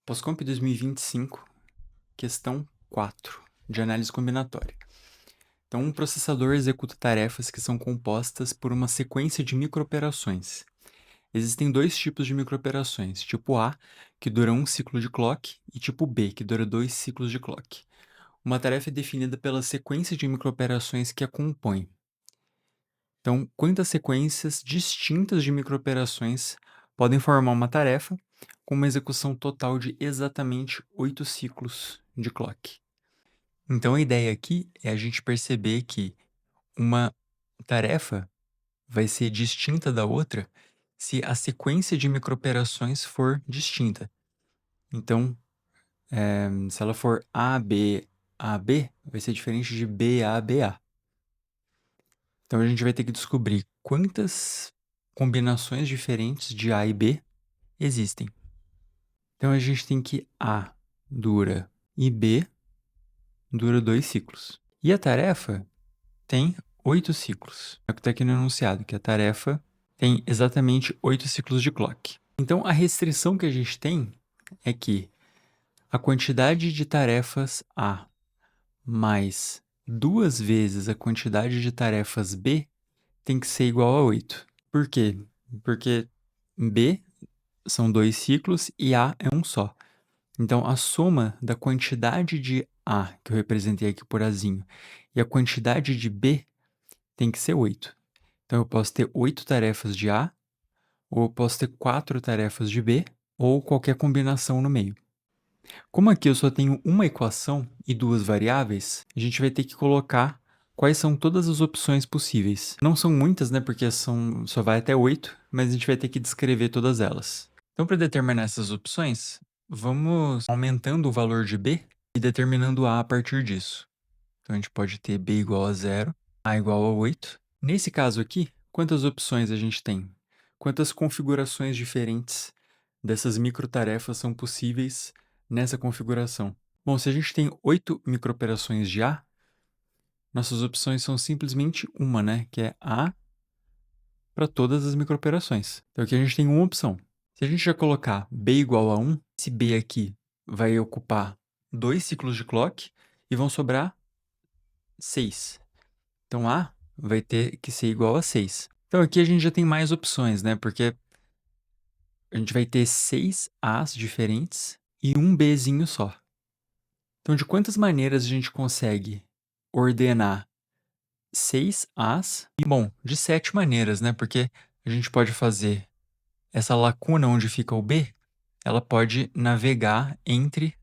Pós-Comp 2025, questão 4, de análise combinatória. Então, um processador executa tarefas que são compostas por uma sequência de microoperações. Existem dois tipos de microoperações, tipo A, que dura um ciclo de clock, e tipo B, que dura 2 ciclos de clock. Uma tarefa é definida pela sequência de microoperações que a compõe. Então, quantas sequências distintas de microoperações podem formar uma tarefa com uma execução total de exatamente 8 ciclos de clock? Então, a ideia aqui é a gente perceber que uma tarefa vai ser distinta da outra se a sequência de microoperações for distinta. Então, se ela for A, B, A, B, vai ser diferente de B, A, B, A. Então, a gente vai ter que descobrir quantas combinações diferentes de A e B existem. Então, a gente tem que A dura e B dura 2 ciclos. E a tarefa tem 8 ciclos. É o que está aqui no enunciado, que a tarefa tem exatamente 8 ciclos de clock. Então, a restrição que a gente tem é que a quantidade de tarefas A mais 2 vezes a quantidade de tarefas B tem que ser igual a 8. Por quê? Porque B são 2 ciclos e A é um só. Então, a soma da quantidade de A, que eu representei aqui por Azinho, e a quantidade de B tem que ser 8. Então, eu posso ter 8 tarefas de A, ou eu posso ter 4 tarefas de B, ou qualquer combinação no meio. Como aqui eu só tenho uma equação e 2 variáveis, a gente vai ter que colocar quais são todas as opções possíveis. Não são muitas, né, porque só vai até 8, mas a gente vai ter que descrever todas elas. Então, para determinar essas opções, vamos aumentando o valor de B e determinando A partir disso. Então, a gente pode ter B igual a 0, A igual a 8. Nesse caso aqui, quantas opções a gente tem? Quantas configurações diferentes dessas microtarefas são possíveis nessa configuração? Bom, se a gente tem 8 microoperações de A, nossas opções são simplesmente uma, né? Que é A para todas as microoperações. Então aqui a gente tem uma opção. Se a gente já colocar B igual a 1, esse B aqui vai ocupar 2 ciclos de clock e vão sobrar 6. Então A vai ter que ser igual a 6. Então aqui a gente já tem mais opções, né? Porque a gente vai ter 6 As diferentes e um Bzinho só. Então, de quantas maneiras a gente consegue ordenar 6 As? E, bom, de 7 maneiras, né? Porque a gente pode fazer essa lacuna onde fica o B, ela pode navegar entre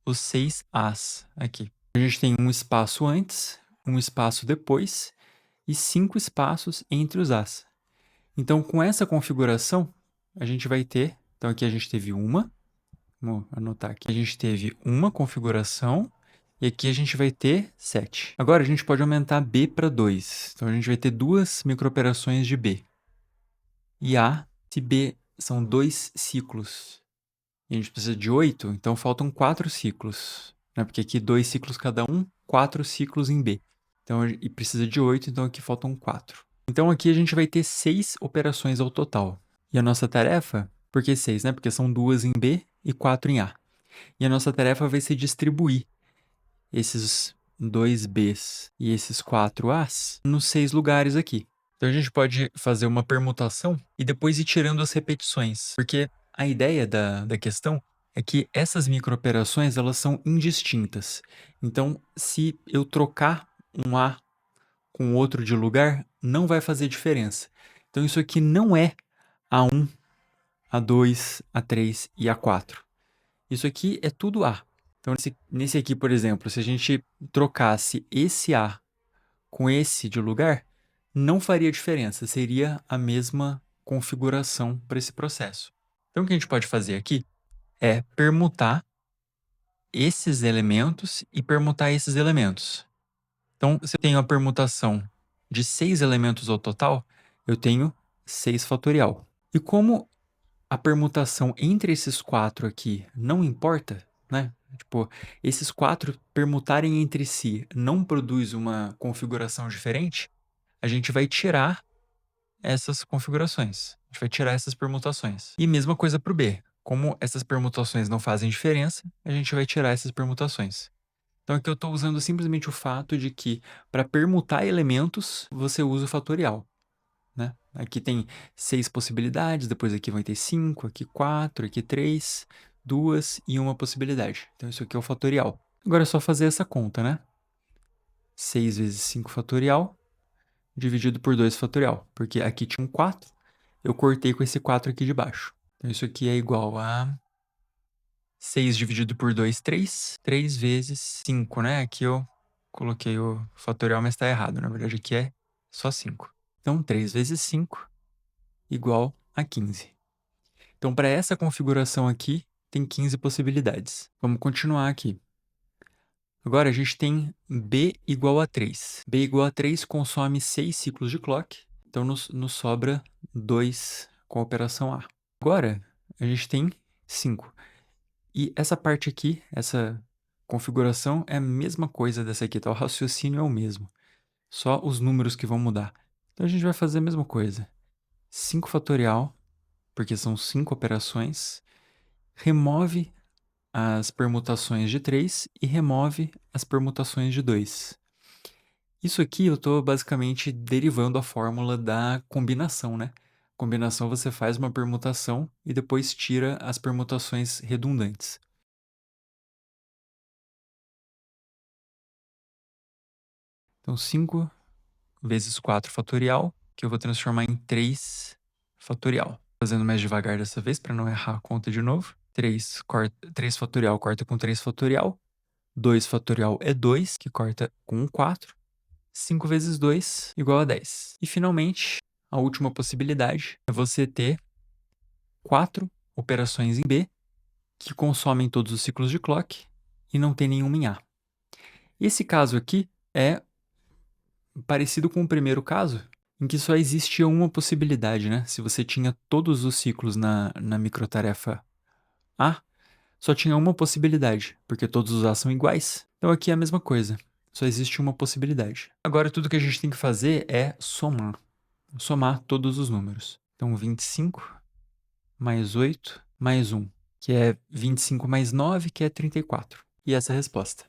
os 6 As aqui. A gente tem um espaço antes, um espaço depois e 5 espaços entre os As. Então, com essa configuração, a gente vai ter... Então, aqui a gente teve uma. Vamos anotar aqui. A gente teve uma configuração e aqui a gente vai ter 7. Agora, a gente pode aumentar B para 2. Então, a gente vai ter 2 microoperações de B. E A, se B são 2 ciclos e a gente precisa de 8, então faltam 4 ciclos. Né? Porque aqui 2 ciclos cada um, 4 ciclos em B. Então, e precisa de 8, então aqui faltam 4. Então, aqui a gente vai ter 6 operações ao total. E a nossa tarefa, por que 6, né? Porque são 2 em B e 4 em A. E a nossa tarefa vai ser distribuir esses 2 Bs e esses 4 As nos 6 lugares aqui. Então, a gente pode fazer uma permutação e depois ir tirando as repetições. Porque a ideia da questão é que essas microoperações, elas são indistintas. Então, se eu trocar um A com outro de lugar, não vai fazer diferença. Então, isso aqui não é A1, A2, A3 e A4. Isso aqui é tudo A. Então, nesse aqui, por exemplo, se a gente trocasse esse A com esse de lugar, não faria diferença, seria a mesma configuração para esse processo. Então, o que a gente pode fazer aqui é permutar esses elementos e permutar esses elementos. Então, se eu tenho a permutação de 6 elementos ao total, eu tenho 6 fatorial. E como a permutação entre esses 4 aqui não importa, né? Tipo, esses 4 permutarem entre si não produz uma configuração diferente, a gente vai tirar essas configurações. A gente vai tirar essas permutações. E mesma coisa para o B. Como essas permutações não fazem diferença, a gente vai tirar essas permutações. Então aqui eu estou usando simplesmente o fato de que para permutar elementos, você usa o fatorial, né? Aqui tem 6 possibilidades, depois aqui vai ter 5, aqui 4, aqui 3, 2 e uma possibilidade. Então isso aqui é o fatorial. Agora é só fazer essa conta, né? 6 vezes 5 fatorial, dividido por 2 fatorial. Porque aqui tinha um 4, eu cortei com esse 4 aqui de baixo. Então isso aqui é igual a 6 dividido por 2, 3. 3 vezes 5, né? Aqui eu coloquei o fatorial, mas está errado. Na verdade, aqui é só 5. Então, 3 vezes 5 igual a 15. Então, para essa configuração aqui, tem 15 possibilidades. Vamos continuar aqui. Agora, a gente tem B igual a 3. B igual a 3 consome 6 ciclos de clock. Então, nos sobra 2 com a operação A. Agora, a gente tem 5. E essa parte aqui, essa configuração, é a mesma coisa dessa aqui, tá? O raciocínio é o mesmo. Só os números que vão mudar. Então, a gente vai fazer a mesma coisa. 5 fatorial, porque são 5 operações. Remove as permutações de 3 e remove as permutações de 2. Isso aqui eu estou basicamente derivando a fórmula da combinação, né? Combinação você faz uma permutação e depois tira as permutações redundantes. Então, 5 vezes 4 fatorial, que eu vou transformar em 3 fatorial. Fazendo mais devagar dessa vez, para não errar a conta de novo. 3 fatorial corta com 3 fatorial. 2 fatorial é 2, que corta com 4. 5 vezes 2 igual a 10. E, finalmente, a última possibilidade é você ter 4 operações em B que consomem todos os ciclos de clock e não tem nenhuma em A. Esse caso aqui é parecido com o primeiro caso, em que só existia uma possibilidade, né? Se você tinha todos os ciclos na microtarefa A, só tinha uma possibilidade, porque todos os A são iguais. Então aqui é a mesma coisa, só existe uma possibilidade. Agora tudo que a gente tem que fazer é somar todos os números. Então 25 mais 8 mais 1, que é 25 mais 9, que é 34. E essa é a resposta.